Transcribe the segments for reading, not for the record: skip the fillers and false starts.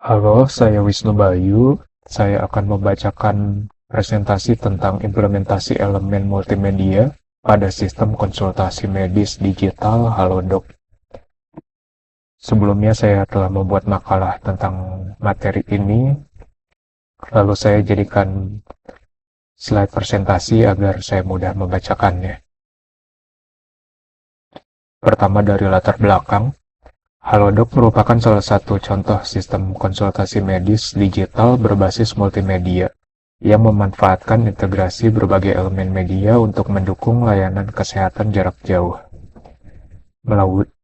Halo, saya Wisnu Bayu. Saya akan membacakan presentasi tentang implementasi elemen multimedia pada sistem konsultasi medis digital Halodoc. Sebelumnya saya telah membuat makalah tentang materi ini, lalu saya jadikan slide presentasi agar saya mudah membacakannya. Pertama dari latar belakang, Halodoc merupakan salah satu contoh sistem konsultasi medis digital berbasis multimedia yang memanfaatkan integrasi berbagai elemen media untuk mendukung layanan kesehatan jarak jauh.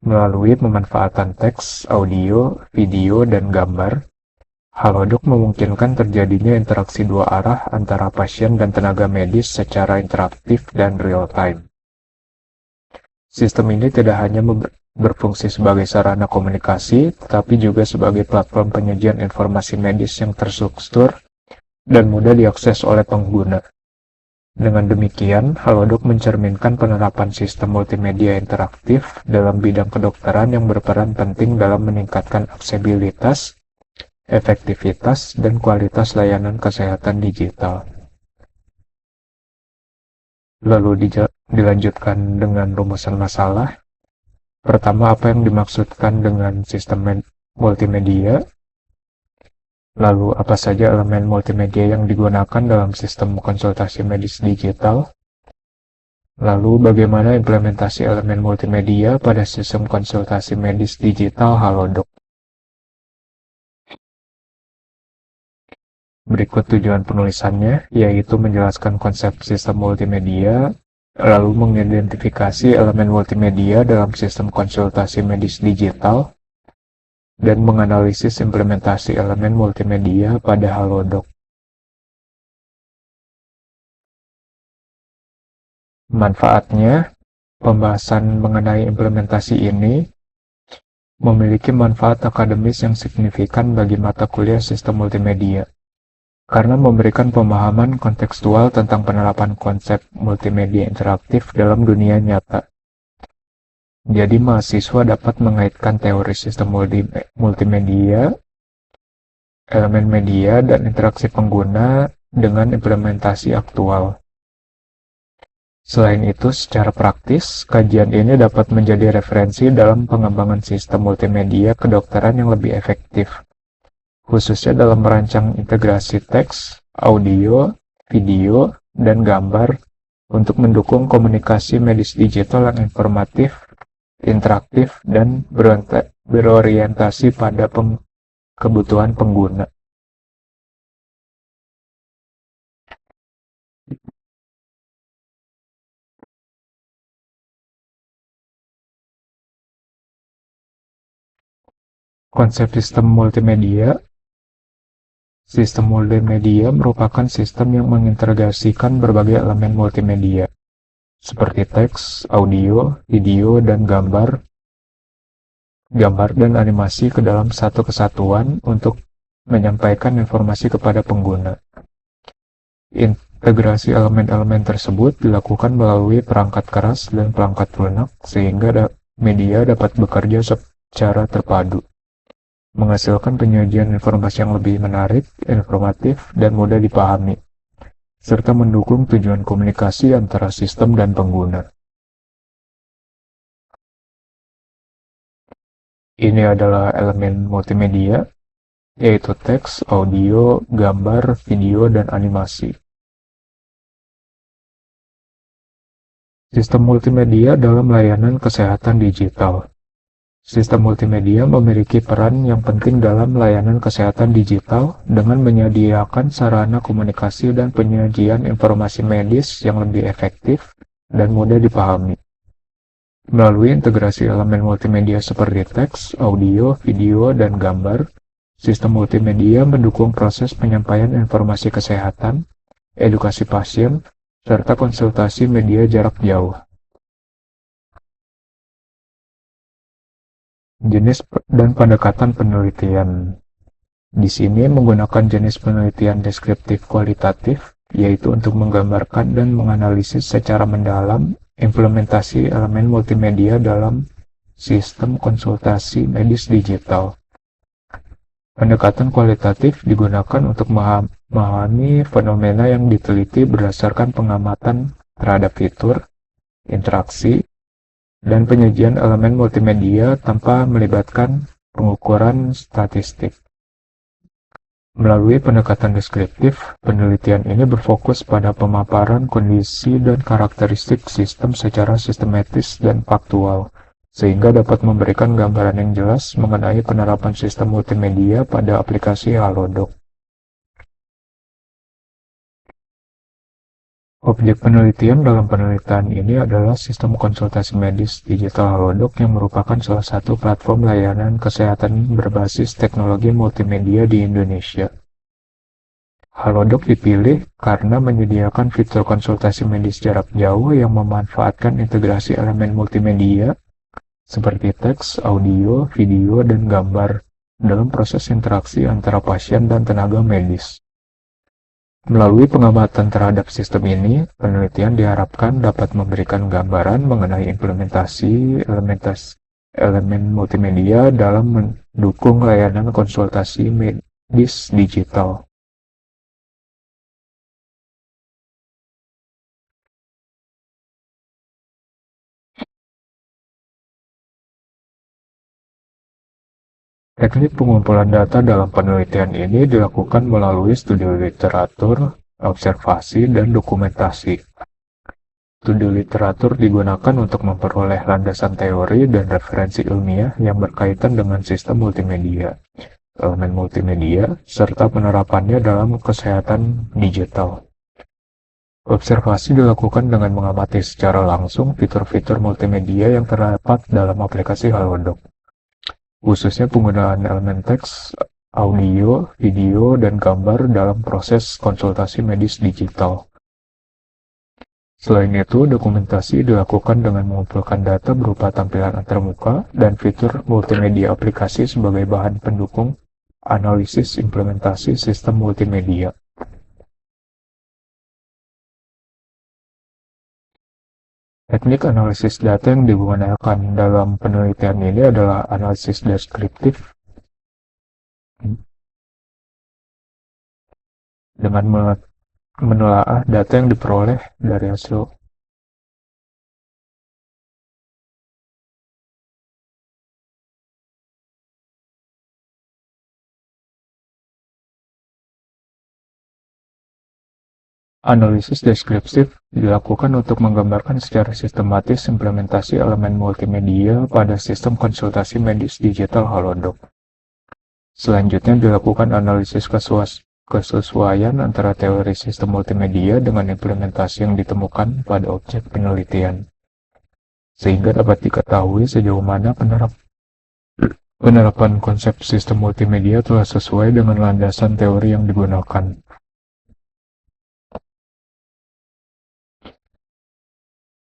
Melalui pemanfaatan teks, audio, video, dan gambar, Halodoc memungkinkan terjadinya interaksi dua arah antara pasien dan tenaga medis secara interaktif dan real-time. Sistem ini tidak hanya berfungsi sebagai sarana komunikasi, tetapi juga sebagai platform penyajian informasi medis yang terstruktur dan mudah diakses oleh pengguna. Dengan demikian, Halodoc mencerminkan penerapan sistem multimedia interaktif dalam bidang kedokteran yang berperan penting dalam meningkatkan aksesibilitas, efektivitas, dan kualitas layanan kesehatan digital. Lalu dilanjutkan dengan rumusan masalah. Pertama, apa yang dimaksudkan dengan sistem multimedia? Lalu, apa saja elemen multimedia yang digunakan dalam sistem konsultasi medis digital? Lalu, bagaimana implementasi elemen multimedia pada sistem konsultasi medis digital Halodoc? Berikut tujuan penulisannya, yaitu menjelaskan konsep sistem multimedia, lalu mengidentifikasi elemen multimedia dalam sistem konsultasi medis digital, dan menganalisis implementasi elemen multimedia pada Halodoc. Manfaatnya, pembahasan mengenai implementasi ini memiliki manfaat akademis yang signifikan bagi mata kuliah sistem multimedia, karena memberikan pemahaman kontekstual tentang penerapan konsep multimedia interaktif dalam dunia nyata. Jadi mahasiswa dapat mengaitkan teori sistem multimedia, elemen media, dan interaksi pengguna dengan implementasi aktual. Selain itu, secara praktis, kajian ini dapat menjadi referensi dalam pengembangan sistem multimedia kedokteran yang lebih efektif, khususnya dalam merancang integrasi teks, audio, video, dan gambar untuk mendukung komunikasi medis digital yang informatif, interaktif, dan berorientasi pada kebutuhan pengguna. Konsep sistem multimedia. Sistem multimedia merupakan sistem yang mengintegrasikan berbagai elemen multimedia, seperti teks, audio, video, dan gambar dan animasi ke dalam satu kesatuan untuk menyampaikan informasi kepada pengguna. Integrasi elemen-elemen tersebut dilakukan melalui perangkat keras dan perangkat lunak sehingga media dapat bekerja secara terpadu, menghasilkan penyajian informasi yang lebih menarik, informatif, dan mudah dipahami, serta mendukung tujuan komunikasi antara sistem dan pengguna. Ini adalah elemen multimedia, yaitu teks, audio, gambar, video, dan animasi. Sistem multimedia dalam layanan kesehatan digital. Sistem multimedia memiliki peran yang penting dalam layanan kesehatan digital dengan menyediakan sarana komunikasi dan penyajian informasi medis yang lebih efektif dan mudah dipahami. Melalui integrasi elemen multimedia seperti teks, audio, video, dan gambar, sistem multimedia mendukung proses penyampaian informasi kesehatan, edukasi pasien, serta konsultasi media jarak jauh. Jenis dan pendekatan penelitian. Di sini menggunakan jenis penelitian deskriptif kualitatif, yaitu untuk menggambarkan dan menganalisis secara mendalam implementasi elemen multimedia dalam sistem konsultasi medis digital. Pendekatan kualitatif digunakan untuk memahami fenomena yang diteliti berdasarkan pengamatan terhadap fitur, interaksi, dan penyajian elemen multimedia tanpa melibatkan pengukuran statistik. Melalui pendekatan deskriptif, penelitian ini berfokus pada pemaparan kondisi dan karakteristik sistem secara sistematis dan faktual, sehingga dapat memberikan gambaran yang jelas mengenai penerapan sistem multimedia pada aplikasi Halodoc. Objek penelitian dalam penelitian ini adalah sistem konsultasi medis digital Halodoc yang merupakan salah satu platform layanan kesehatan berbasis teknologi multimedia di Indonesia. Halodoc dipilih karena menyediakan fitur konsultasi medis jarak jauh yang memanfaatkan integrasi elemen multimedia seperti teks, audio, video, dan gambar dalam proses interaksi antara pasien dan tenaga medis. Melalui pengamatan terhadap sistem ini, penelitian diharapkan dapat memberikan gambaran mengenai implementasi elemen multimedia dalam mendukung layanan konsultasi medis digital. Teknik pengumpulan data dalam penelitian ini dilakukan melalui studi literatur, observasi, dan dokumentasi. Studi literatur digunakan untuk memperoleh landasan teori dan referensi ilmiah yang berkaitan dengan sistem multimedia, elemen multimedia, serta penerapannya dalam kesehatan digital. Observasi dilakukan dengan mengamati secara langsung fitur-fitur multimedia yang terdapat dalam aplikasi Halodoc, khususnya penggunaan elemen teks, audio, video, dan gambar dalam proses konsultasi medis digital. Selain itu, dokumentasi dilakukan dengan mengumpulkan data berupa tampilan antarmuka dan fitur multimedia aplikasi sebagai bahan pendukung analisis implementasi sistem multimedia. Teknik analisis data yang digunakan dalam penelitian ini adalah analisis deskriptif dengan menelaah data yang diperoleh dari hasil analisis deskriptif dilakukan untuk menggambarkan secara sistematis implementasi elemen multimedia pada sistem konsultasi medis digital Halodoc. Selanjutnya dilakukan analisis kesesuaian antara teori sistem multimedia dengan implementasi yang ditemukan pada objek penelitian, sehingga dapat diketahui sejauh mana penerapan konsep sistem multimedia telah sesuai dengan landasan teori yang digunakan.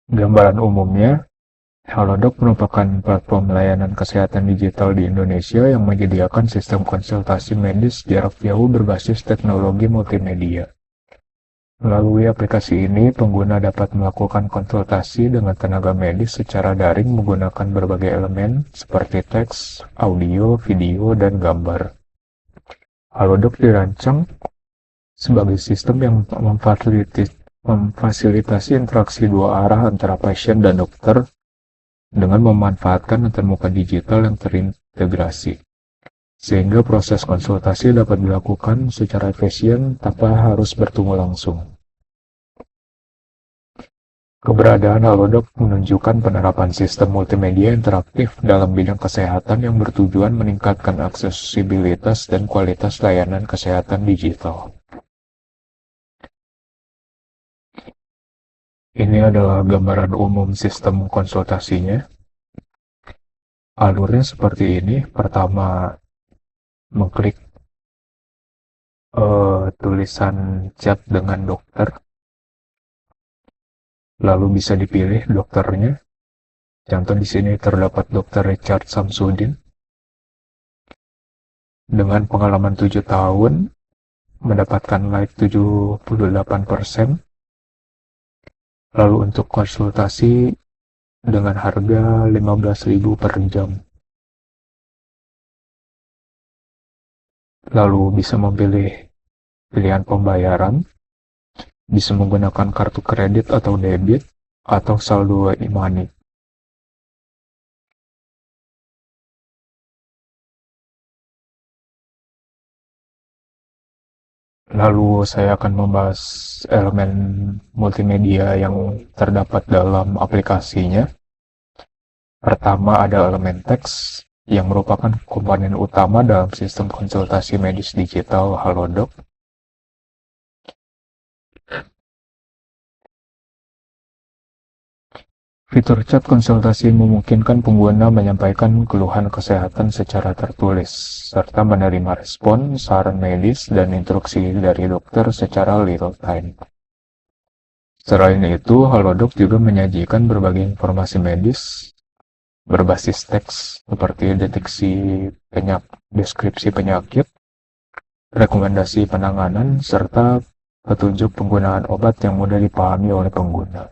Gambaran umumnya, Halodoc merupakan platform layanan kesehatan digital di Indonesia yang menyediakan sistem konsultasi medis jarak jauh berbasis teknologi multimedia. Melalui aplikasi ini, pengguna dapat melakukan konsultasi dengan tenaga medis secara daring menggunakan berbagai elemen seperti teks, audio, video, dan gambar. Halodoc dirancang sebagai sistem yang memfasilitasi interaksi dua arah antara pasien dan dokter dengan memanfaatkan antarmuka digital yang terintegrasi, sehingga proses konsultasi dapat dilakukan secara efisien tanpa harus bertemu langsung. Keberadaan Halodoc menunjukkan penerapan sistem multimedia interaktif dalam bidang kesehatan yang bertujuan meningkatkan aksesibilitas dan kualitas layanan kesehatan digital. Ini adalah gambaran umum sistem konsultasinya. Alurnya seperti ini. Pertama, mengklik tulisan chat dengan dokter. Lalu bisa dipilih dokternya. Contoh di sini terdapat Dr. Richard Samsudin. Dengan pengalaman 7 tahun, mendapatkan like 78%. Lalu untuk konsultasi dengan harga 15.000 per jam. lalu bisa memilih pilihan pembayaran, bisa menggunakan kartu kredit atau debit, atau saldo e-money. Lalu saya akan membahas elemen multimedia yang terdapat dalam aplikasinya. Pertama ada elemen teks, yang merupakan komponen utama dalam sistem konsultasi medis digital Halodoc. Fitur chat konsultasi memungkinkan pengguna menyampaikan keluhan kesehatan secara tertulis, serta menerima respon, saran medis, dan instruksi dari dokter secara real time. Selain itu, Halodoc juga menyajikan berbagai informasi medis berbasis teks seperti deskripsi penyakit, rekomendasi penanganan, serta petunjuk penggunaan obat yang mudah dipahami oleh pengguna.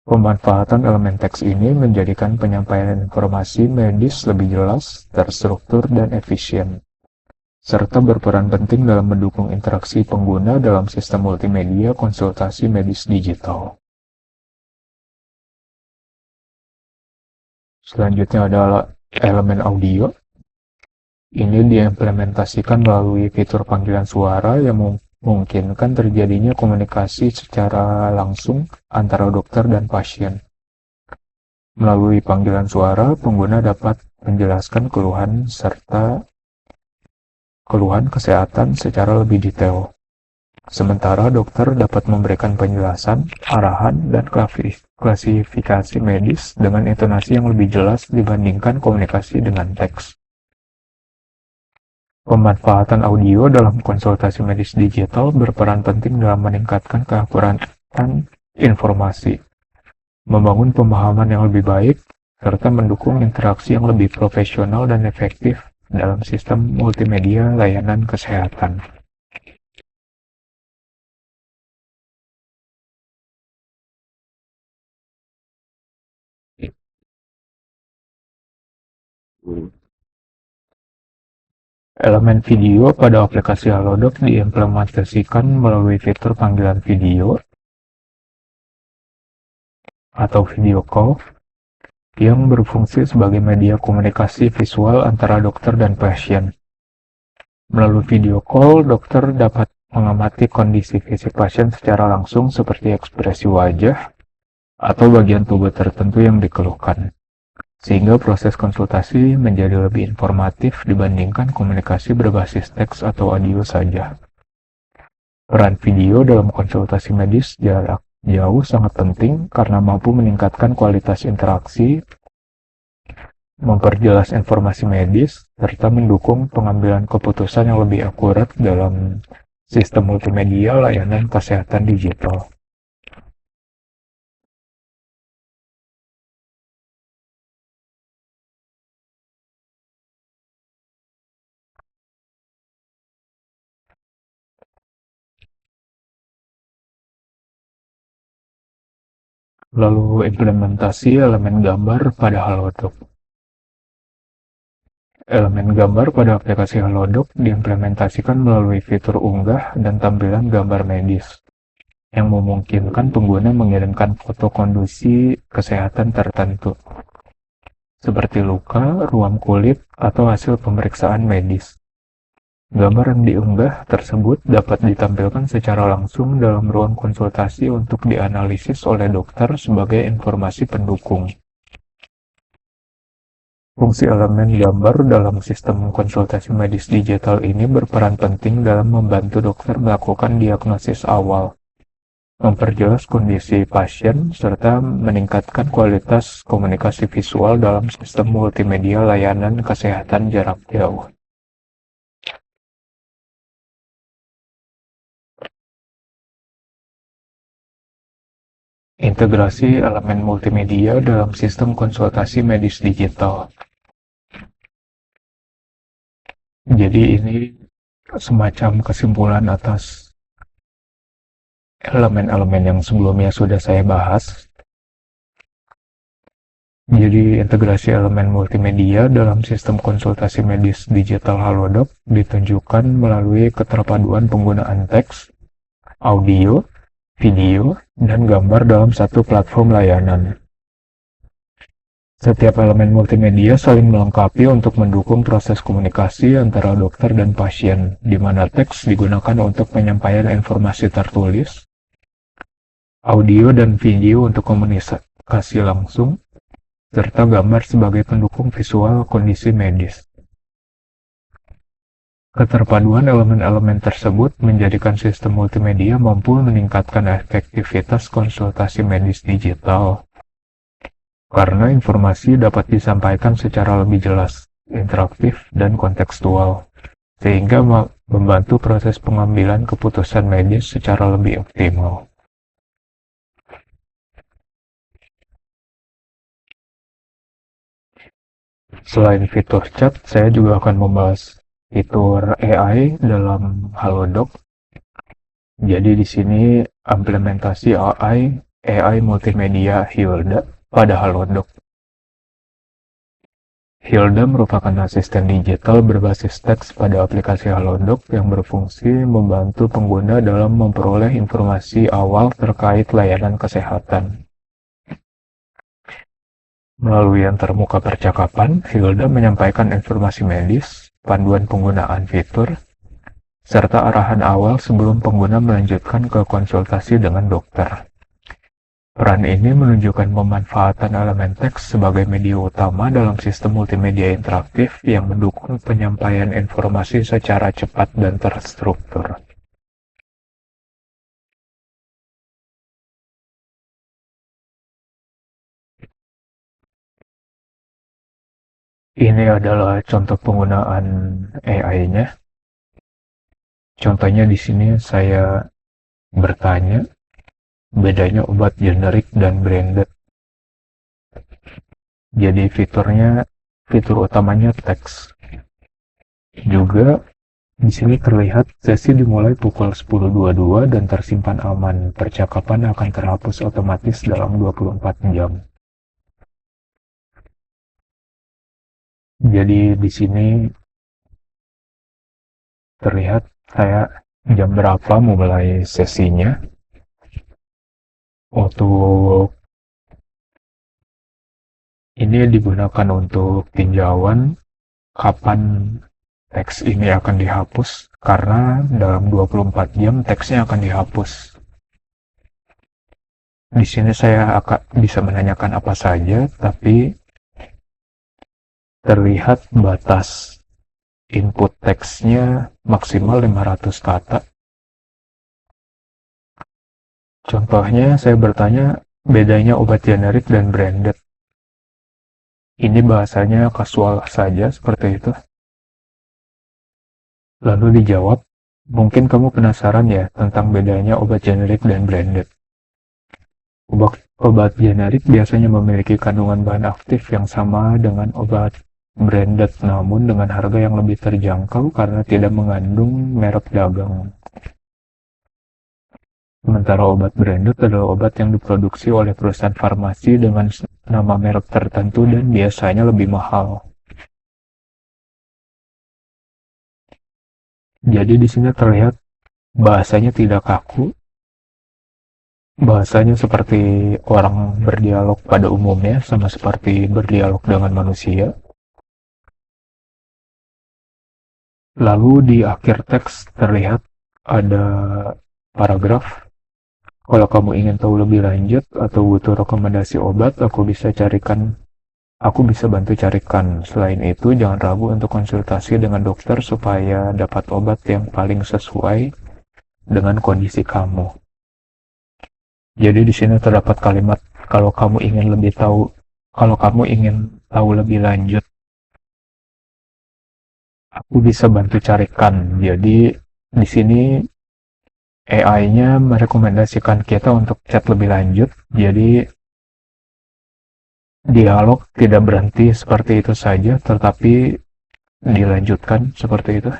Pemanfaatan elemen teks ini menjadikan penyampaian informasi medis lebih jelas, terstruktur, dan efisien, serta berperan penting dalam mendukung interaksi pengguna dalam sistem multimedia konsultasi medis digital. Selanjutnya adalah elemen audio. Ini diimplementasikan melalui fitur panggilan suara yang memungkinkan terjadinya komunikasi secara langsung antara dokter dan pasien. Melalui panggilan suara, pengguna dapat menjelaskan keluhan serta keluhan kesehatan secara lebih detail. Sementara dokter dapat memberikan penjelasan, arahan, dan klasifikasi medis dengan intonasi yang lebih jelas dibandingkan komunikasi dengan teks. Pemanfaatan audio dalam konsultasi medis digital berperan penting dalam meningkatkan keakuratan informasi, membangun pemahaman yang lebih baik, serta mendukung interaksi yang lebih profesional dan efektif dalam sistem multimedia layanan kesehatan. Elemen video pada aplikasi Halodoc diimplementasikan melalui fitur panggilan video atau video call yang berfungsi sebagai media komunikasi visual antara dokter dan pasien. Melalui video call, dokter dapat mengamati kondisi fisik pasien secara langsung seperti ekspresi wajah atau bagian tubuh tertentu yang dikeluhkan, sehingga proses konsultasi menjadi lebih informatif dibandingkan komunikasi berbasis teks atau audio saja. Peran video dalam konsultasi medis jarak jauh sangat penting karena mampu meningkatkan kualitas interaksi, memperjelas informasi medis, serta mendukung pengambilan keputusan yang lebih akurat dalam sistem multimedia layanan kesehatan digital. Lalu implementasi elemen gambar pada Halodoc. Elemen gambar pada aplikasi Halodoc diimplementasikan melalui fitur unggah dan tampilan gambar medis, yang memungkinkan pengguna mengirimkan foto kondisi kesehatan tertentu, seperti luka, ruam kulit, atau hasil pemeriksaan medis. Gambar yang diunggah tersebut dapat ditampilkan secara langsung dalam ruang konsultasi untuk dianalisis oleh dokter sebagai informasi pendukung. Fungsi elemen gambar dalam sistem konsultasi medis digital ini berperan penting dalam membantu dokter melakukan diagnosis awal, memperjelas kondisi pasien, serta meningkatkan kualitas komunikasi visual dalam sistem multimedia layanan kesehatan jarak jauh. Integrasi elemen multimedia dalam sistem konsultasi medis digital. Jadi ini semacam kesimpulan atas elemen-elemen yang sebelumnya sudah saya bahas. Jadi integrasi elemen multimedia dalam sistem konsultasi medis digital Halodoc ditunjukkan melalui keterpaduan penggunaan teks, audio, video, dan gambar dalam satu platform layanan. Setiap elemen multimedia saling melengkapi untuk mendukung proses komunikasi antara dokter dan pasien, di mana teks digunakan untuk penyampaian informasi tertulis, audio dan video untuk komunikasi langsung, serta gambar sebagai pendukung visual kondisi medis. Keterpaduan elemen-elemen tersebut menjadikan sistem multimedia mampu meningkatkan efektivitas konsultasi medis digital, karena informasi dapat disampaikan secara lebih jelas, interaktif, dan kontekstual, sehingga membantu proses pengambilan keputusan medis secara lebih optimal. Selain fitur chat, saya juga akan membahas fitur AI dalam Halodoc. Jadi di sini implementasi AI multimedia Hilda pada Halodoc. Hilda merupakan asisten digital berbasis teks pada aplikasi Halodoc yang berfungsi membantu pengguna dalam memperoleh informasi awal terkait layanan kesehatan. Melalui antarmuka percakapan, Hilda menyampaikan informasi medis, panduan penggunaan fitur, serta arahan awal sebelum pengguna melanjutkan ke konsultasi dengan dokter. Peran ini menunjukkan pemanfaatan elemen teks sebagai media utama dalam sistem multimedia interaktif yang mendukung penyampaian informasi secara cepat dan terstruktur. Ini adalah contoh penggunaan AI-nya. Contohnya di sini saya bertanya, bedanya obat generik dan branded. Jadi fitur utamanya teks. Juga di sini terlihat sesi dimulai pukul 10.22 dan tersimpan aman. Percakapan akan terhapus otomatis dalam 24 jam. Jadi di sini terlihat saya jam berapa mulai sesinya. Untuk ini digunakan untuk tinjauan kapan teks ini akan dihapus, karena dalam 24 jam teksnya akan dihapus. Di sini saya akan bisa menanyakan apa saja, tapi terlihat batas input teksnya maksimal 500 kata. Contohnya saya bertanya bedanya obat generik dan branded. Ini bahasanya kasual saja seperti itu. Lalu dijawab, mungkin kamu penasaran ya tentang bedanya obat generik dan branded. Obat generik biasanya memiliki kandungan bahan aktif yang sama dengan obat branded, namun dengan harga yang lebih terjangkau karena tidak mengandung merek dagang. Sementara obat branded adalah obat yang diproduksi oleh perusahaan farmasi dengan nama merek tertentu dan biasanya lebih mahal. Jadi di sini terlihat bahasanya tidak kaku. Bahasanya seperti orang berdialog pada umumnya, sama seperti berdialog dengan manusia. Lalu di akhir teks terlihat ada paragraf. Kalau kamu ingin tahu lebih lanjut atau butuh rekomendasi obat, aku bisa bantu carikan. Selain itu, jangan ragu untuk konsultasi dengan dokter supaya dapat obat yang paling sesuai dengan kondisi kamu. Jadi di sini terdapat kalimat kalau kamu ingin tahu lebih lanjut, aku bisa bantu carikan. Jadi di sini AI-nya merekomendasikan kita untuk chat lebih lanjut. Jadi dialog tidak berhenti seperti itu saja, tetapi dilanjutkan seperti itu.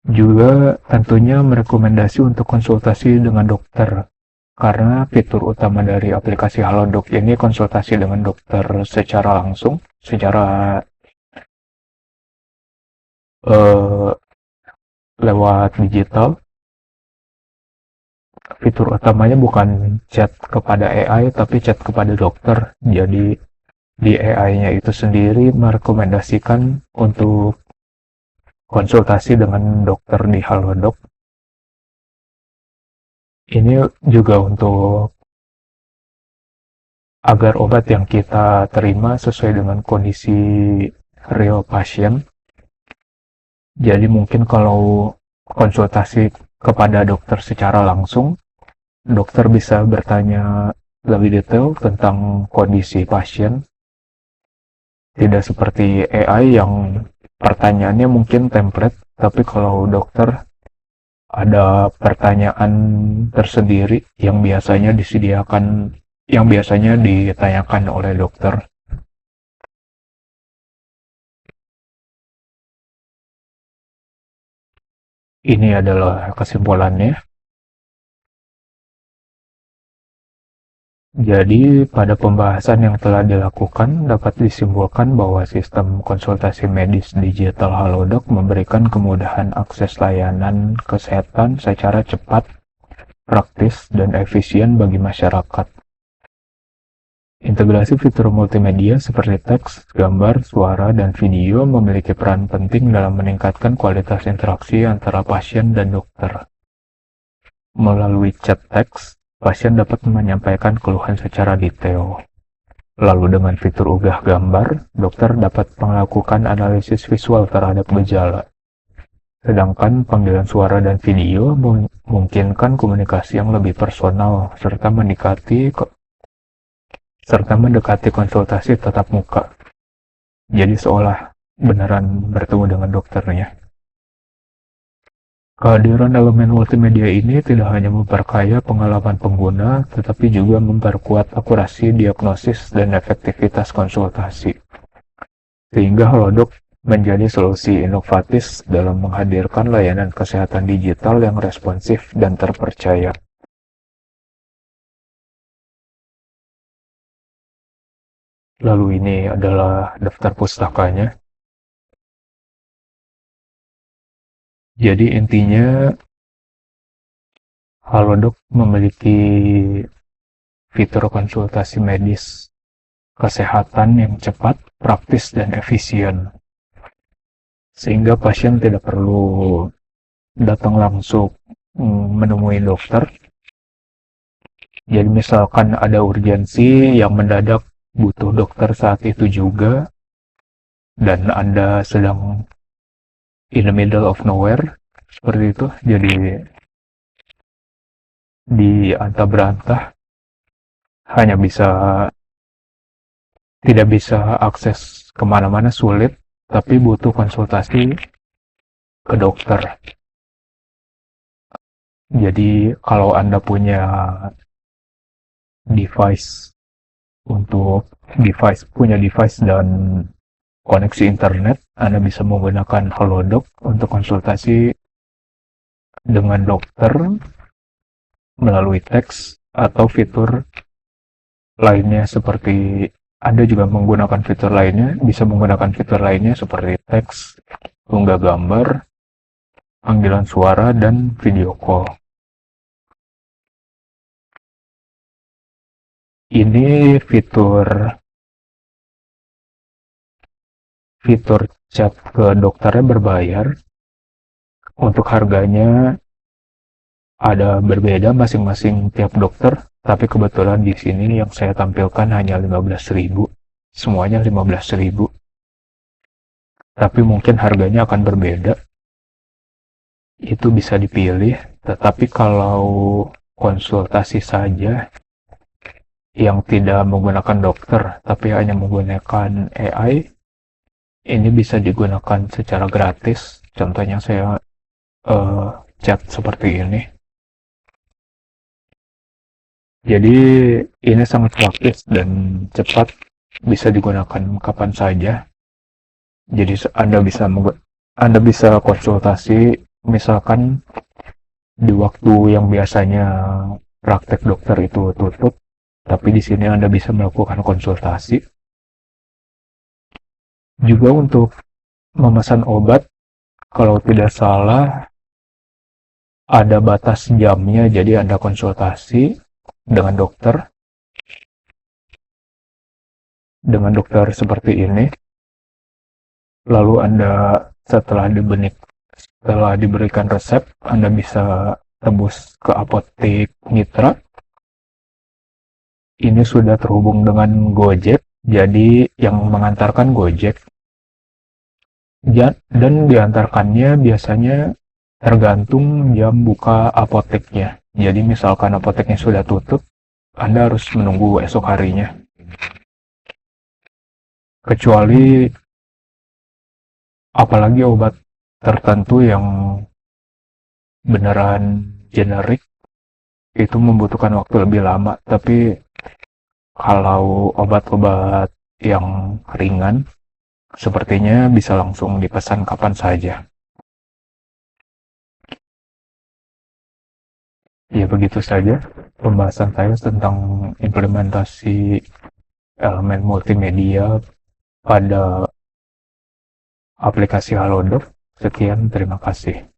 Juga tentunya merekomendasi untuk konsultasi dengan dokter. karena fitur utama dari aplikasi Halodoc ini konsultasi dengan dokter secara langsung, secara eh, lewat digital. Fitur utamanya bukan chat kepada AI, tapi chat kepada dokter. Jadi di AI-nya itu sendiri merekomendasikan untuk konsultasi dengan dokter di Halodoc. Ini juga untuk agar obat yang kita terima sesuai dengan kondisi real pasien. Jadi mungkin kalau konsultasi kepada dokter secara langsung, dokter bisa bertanya lebih detail tentang kondisi pasien. Tidak seperti AI yang pertanyaannya mungkin template, tapi kalau dokter ada pertanyaan tersendiri yang biasanya disediakan, yang biasanya ditanyakan oleh dokter. Ini adalah kesimpulannya. Jadi, pada pembahasan yang telah dilakukan, dapat disimpulkan bahwa sistem konsultasi medis digital Halodoc memberikan kemudahan akses layanan kesehatan secara cepat, praktis, dan efisien bagi masyarakat. Integrasi fitur multimedia seperti teks, gambar, suara, dan video memiliki peran penting dalam meningkatkan kualitas interaksi antara pasien dan dokter. Melalui chat teks, pasien dapat menyampaikan keluhan secara detail. Lalu dengan fitur unggah gambar, dokter dapat melakukan analisis visual terhadap gejala. Sedangkan panggilan suara dan video memungkinkan komunikasi yang lebih personal serta mendekati konsultasi tatap muka. Jadi seolah beneran bertemu dengan dokternya. Kehadiran elemen multimedia ini tidak hanya memperkaya pengalaman pengguna, tetapi juga memperkuat akurasi diagnosis dan efektivitas konsultasi. Sehingga Halodoc menjadi solusi inovatif dalam menghadirkan layanan kesehatan digital yang responsif dan terpercaya. Lalu ini adalah daftar pustakanya. Jadi intinya Halodoc memiliki fitur konsultasi medis kesehatan yang cepat, praktis, dan efisien. Sehingga pasien tidak perlu datang langsung menemui dokter. Jadi misalkan ada urgensi yang mendadak butuh dokter saat itu juga, dan Anda sedang in the middle of nowhere, seperti itu, jadi di antah berantah, hanya tidak bisa akses kemana-mana, sulit, tapi butuh konsultasi ke dokter. Jadi kalau Anda punya punya device dan koneksi internet, Anda bisa menggunakan Halodoc untuk konsultasi dengan dokter melalui teks atau fitur lainnya seperti Anda juga menggunakan fitur lainnya, bisa menggunakan fitur lainnya seperti teks, unggah gambar, panggilan suara, dan video call. Ini fitur chat ke dokternya berbayar. Untuk harganya ada berbeda masing-masing tiap dokter, tapi kebetulan di sini yang saya tampilkan hanya 15.000. Semuanya 15.000. Tapi mungkin harganya akan berbeda. Itu bisa dipilih, tetapi kalau konsultasi saja yang tidak menggunakan dokter, tapi hanya menggunakan AI, ini bisa digunakan secara gratis. Contohnya saya chat seperti ini. Jadi ini sangat praktis dan cepat, bisa digunakan kapan saja. Jadi Anda bisa konsultasi misalkan di waktu yang biasanya praktek dokter itu tutup, tapi di sini Anda bisa melakukan konsultasi. Juga untuk memesan obat, kalau tidak salah ada batas jamnya, jadi Anda konsultasi dengan dokter seperti ini, lalu Anda setelah diberikan resep, Anda bisa tembus ke apotek mitra. Ini sudah terhubung dengan Gojek, jadi yang mengantarkan Gojek, dan diantarkannya biasanya tergantung jam buka apoteknya. Jadi misalkan apoteknya sudah tutup, Anda harus menunggu esok harinya. Kecuali apalagi obat tertentu yang beneran generik, itu membutuhkan waktu lebih lama. Tapi kalau obat-obat yang ringan, sepertinya bisa langsung dipesan kapan saja. Ya, begitu saja pembahasan saya tentang implementasi elemen multimedia pada aplikasi Halodoc. Sekian, terima kasih.